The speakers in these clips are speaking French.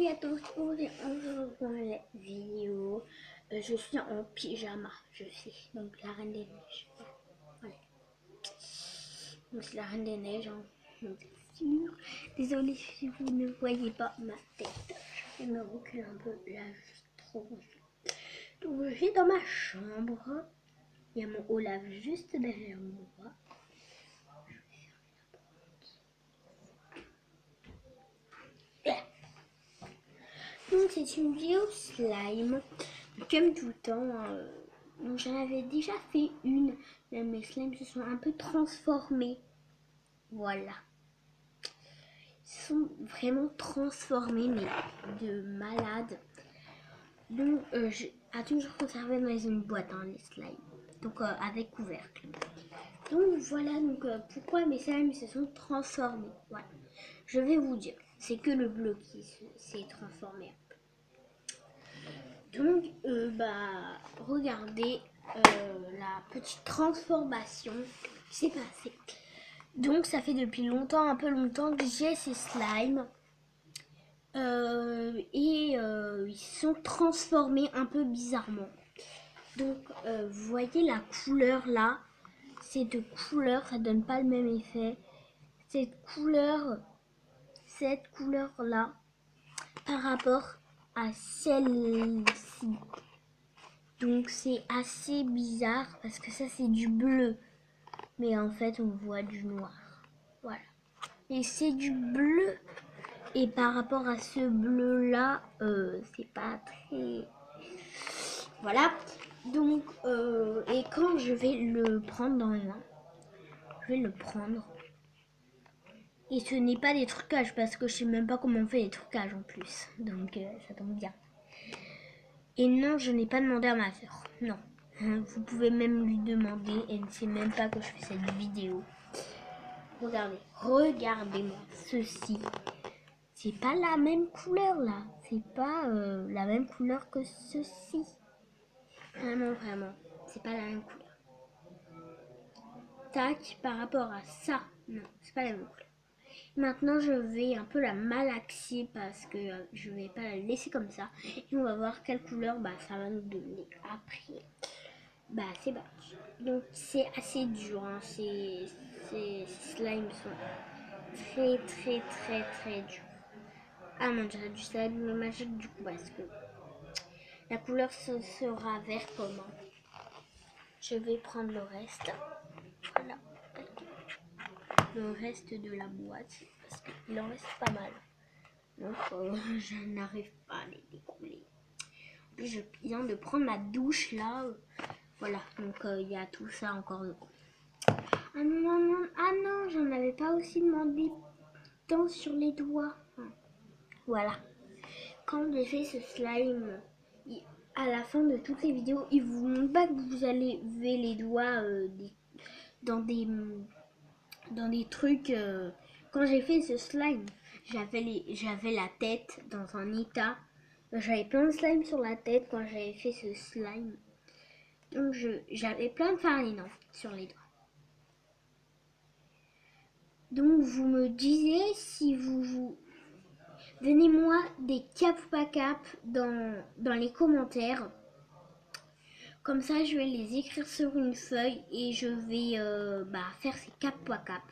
Salut à tous, aujourd'hui on se retrouve dans la vidéo. Je suis en pyjama, je suis donc la reine des neiges. Voilà. Donc c'est la reine des neiges, hein, bien sûr. Désolée si vous ne voyez pas ma tête. Je vais me reculer un peu, là je suis trop gonflée. Donc je suis dans ma chambre. Il y a mon haut lave juste derrière moi. Donc c'est une vidéo slime, comme tout le temps. Donc j'en avais déjà fait une, mais mes slimes se sont un peu transformés. Voilà. Ils se sont vraiment transformés, mais de malade. Donc j'ai toujours conservé dans une boîte, hein, les slimes. Donc avec couvercle. Donc voilà, donc pourquoi mes slimes se sont transformés. Voilà. Je vais vous dire, c'est que le bleu qui s'est transformé. Donc, regardez la petite transformation qui s'est passée. Donc, ça fait depuis longtemps, un peu longtemps, que j'ai ces slimes. Ils sont transformés un peu bizarrement. Donc, vous voyez la couleur là. Ces deux couleurs, ça donne pas le même effet. Cette couleur là, par rapport à celle-ci. Donc c'est assez bizarre parce que ça c'est du bleu. Mais en fait on voit du noir. Voilà. Et c'est du bleu. Et par rapport à ce bleu là, c'est pas très... Voilà. Donc, et quand je vais le prendre dans les mains, je vais le prendre. Et ce n'est pas des trucages parce que je sais même pas comment on fait les trucages en plus. Donc ça tombe bien. Et non, je n'ai pas demandé à ma soeur. Non. Vous pouvez même lui demander. Elle ne sait même pas que je fais cette vidéo. Regardez. Regardez-moi. Ceci. C'est pas la même couleur là. C'est pas la même couleur que ceci. Vraiment, vraiment. C'est pas la même couleur. Tac, par rapport à ça. Non, c'est pas la même couleur. Maintenant, je vais un peu la malaxer parce que je vais pas la laisser comme ça. Et on va voir quelle couleur ça va nous donner après. C'est parti. Donc, c'est assez dur. Hein. Ces slimes sont très, très, très, très durs. Ah non, j'aurais du slime magique du coup parce que la couleur sera vert comment. Je vais prendre le reste. Voilà. Le reste de la boîte parce qu'il en reste pas mal. Donc je n'arrive pas à les découler. En plus je viens de prendre ma douche là. Voilà, donc il y a tout ça encore dedans. Ah non, ah non, j'en avais pas aussi demandé tant sur les doigts. Voilà. Quand j'ai fait ce slime, à la fin de toutes les vidéos, il vous montre pas que vous allez lever les doigts dans des trucs. Quand j'ai fait ce slime, j'avais la tête dans un état. J'avais plein de slime sur la tête quand j'avais fait ce slime. Donc j'avais plein de farine sur les doigts. Donc vous me disiez si vous... Donnez-moi des cap ou pas cap dans les commentaires. Comme ça je vais les écrire sur une feuille et je vais faire ces cap ou pas cap.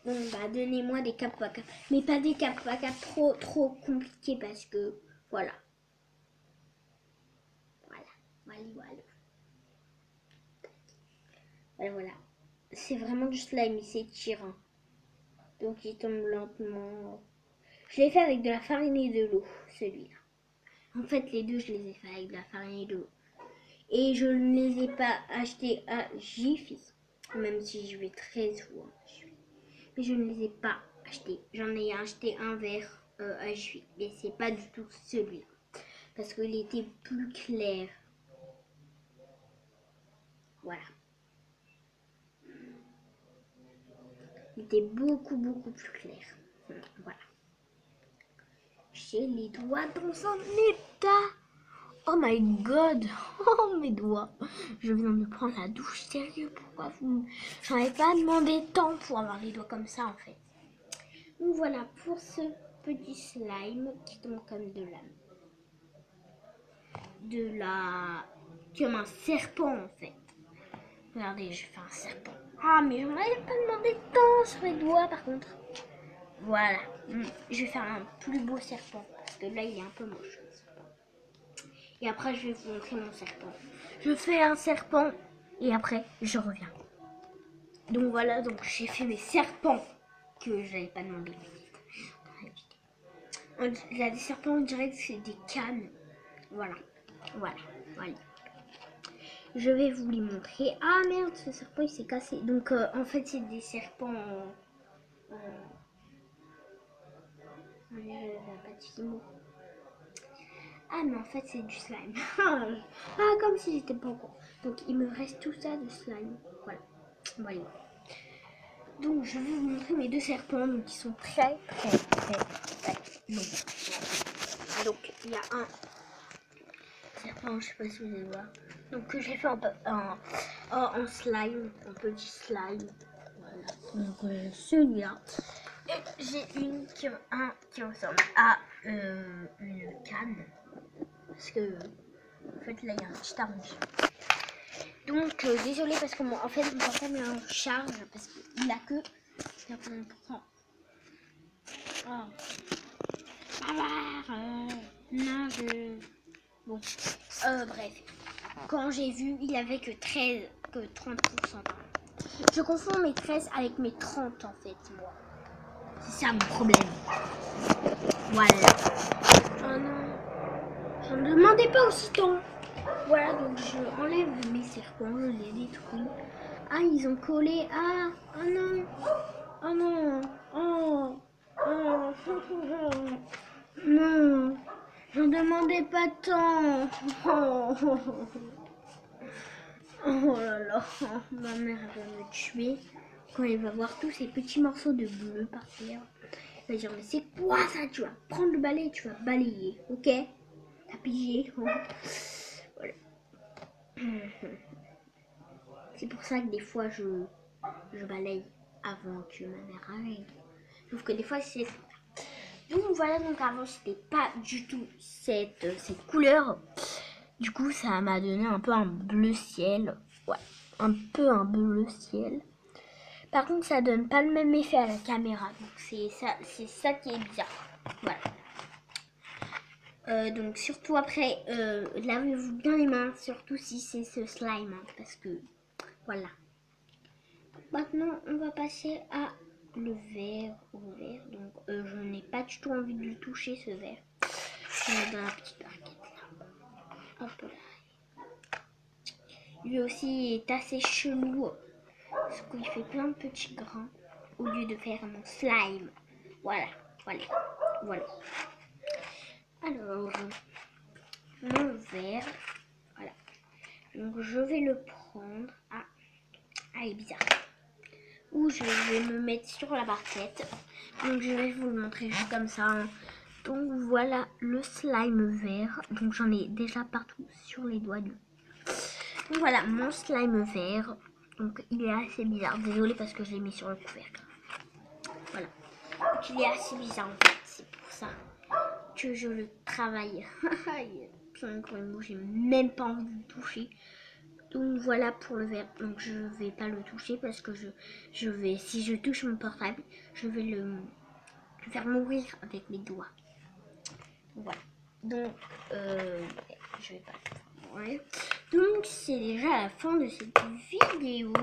Donc donnez-moi des cap ou pas cap. Mais pas des cap ou pas cap trop compliqués parce que voilà. Voilà. C'est vraiment du slime, il s'étire. Donc il tombe lentement. Je l'ai fait avec de la farine et de l'eau, celui-là. En fait, les deux, je les ai fait avec de la farine et de l'eau. Et je ne les ai pas achetés à Jiffy, même si je vais très souvent à Jiffy. Mais je ne les ai pas achetés. J'en ai acheté un vert à Jiffy, mais c'est pas du tout celui-là. Parce qu'il était plus clair. Voilà. Il était beaucoup plus clair. Voilà. J'ai les doigts dans un état. Oh my god. Oh mes doigts. Je viens de prendre la douche. Sérieux, pourquoi vous... J'en avais pas demandé tant pour avoir les doigts comme ça en fait. Donc voilà pour ce petit slime qui tombe comme comme un serpent en fait. Regardez, je fais un serpent. Ah, mais j'en avais pas demandé tant sur les doigts par contre. Voilà, je vais faire un plus beau serpent parce que là il est un peu moche. Et après je vais vous montrer mon serpent. Je fais un serpent et après je reviens. Donc voilà, donc j'ai fait mes serpents que j'avais pas demandé. Il y a des serpents, on dirait que c'est des cannes. Voilà, voilà. Je vais vous les montrer. Ah merde, ce serpent il s'est cassé. Donc en fait c'est des serpents... Ah mais en fait c'est du slime. Ah comme si j'étais pas au courant. Donc il me reste tout ça de slime. Voilà. Donc je vais vous montrer mes deux serpents. Donc ils sont très longs. Donc il y a un serpent, je sais pas si vous allez voir. Donc que j'ai fait en slime, en petit slime. Voilà. Donc celui-là. Et j'ai un qui ressemble à une canne. Parce que en fait là il y a un petit arrondissement. Donc désolé parce que en fait mon portable est en charge parce qu'il a que 80%. Non, bon, bref. Quand j'ai vu, il avait que 30%. Je confonds mes 13 avec mes 30 en fait, moi. C'est ça mon problème. Voilà. Oh non. Je ne demandais pas aussitôt. Voilà, donc je enlève mes serpents, je les détruis. Ah, ils ont collé. Ah, oh non. Oh non. Oh. Oh. Non. Je ne demandais pas tant. Oh là là. Ma mère va me tuer quand elle va voir tous ces petits morceaux de bleu par terre. Elle va dire, mais c'est quoi ça? Tu vas prendre le balai et tu vas balayer, ok? T'as pigé? Voilà. C'est pour ça que des fois je balaye avant que ma mère arrive. Sauf que des fois c'est... Donc voilà, donc avant c'était pas du tout cette couleur. Du coup ça m'a donné un peu un bleu ciel. Ouais, un peu un bleu ciel. Par contre ça donne pas le même effet à la caméra. Donc c'est ça qui est bizarre. Voilà. Donc surtout après, lavez-vous bien les mains, surtout si c'est ce slime, hein, parce que voilà. Maintenant, on va passer à le verre, Donc je n'ai pas du tout envie de le toucher ce verre. Je vais dans la petite barquette là. Hop là. Lui aussi est assez chelou, parce qu'il fait plein de petits grains au lieu de faire mon slime. Voilà. Alors, mon verre, voilà. Donc je vais le prendre. Ah, il est bizarre. Ou je vais me mettre sur la barquette. Donc je vais vous le montrer juste comme ça. Hein. Donc voilà le slime vert. Donc j'en ai déjà partout sur les doigts. Donc voilà mon slime vert. Donc il est assez bizarre. Désolée parce que je l'ai mis sur le couvercle. Voilà. Donc il est assez bizarre en fait. C'est pour ça que je le travaille. J'ai même pas envie de le toucher. Donc voilà pour le verre. Donc je vais pas le toucher parce que je vais, si je touche mon portable, je vais le faire mourir avec mes doigts. Voilà. Donc je vais pas. Ouais. Donc c'est déjà la fin de cette vidéo.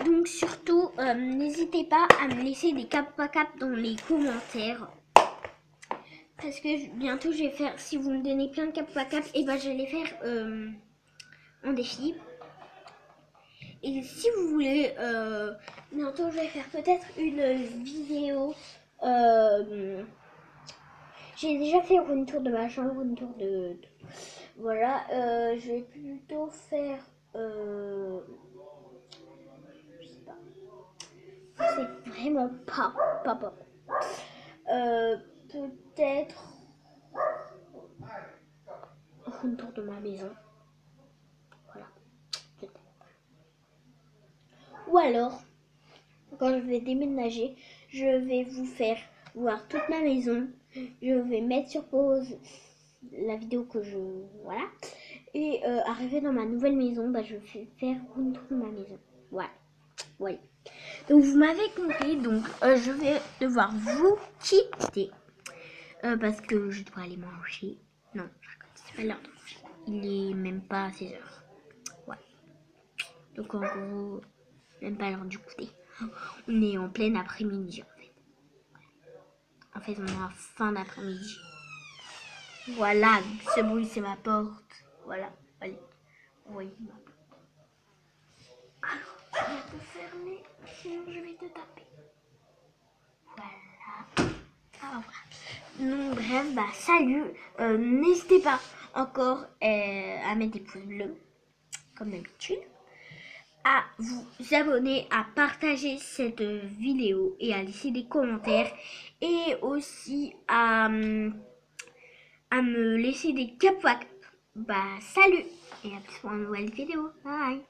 Donc surtout n'hésitez pas à me laisser des cap dans les commentaires. Parce que bientôt je vais faire, si vous me donnez plein de cap, et ben je vais les faire en défi. Et si vous voulez, bientôt je vais faire peut-être une vidéo. J'ai déjà fait une tour de ma chambre, une tour de... Voilà, je vais plutôt faire... je sais pas. C'est vraiment pas. Peut-être une tour de ma maison. Voilà. Ou alors, quand je vais déménager, je vais vous faire voir toute ma maison. Je vais mettre sur pause la vidéo que je... Voilà. Et arriver dans ma nouvelle maison, bah, je vais faire une tour de ma maison. Ouais. Ouais. Donc vous m'avez compris, donc je vais devoir vous quitter. Parce que je dois aller manger. Non, c'est pas l'heure de manger. Il est même pas 16h. Ouais. Donc en gros, même pas l'heure du goûter. On est en plein après-midi en fait. En fait, on est en fin d'après-midi. Voilà, ce bruit c'est ma porte. Voilà, allez. Oui. Alors, tu vas te fermer, sinon je vais te taper. Voilà. Ah, voilà. Donc bref, bah salut. N'hésitez pas encore à mettre des pouces bleus, comme d'habitude, à vous abonner, à partager cette vidéo et à laisser des commentaires et aussi à me laisser des capotes. Bah salut et à plus pour une nouvelle vidéo. Bye.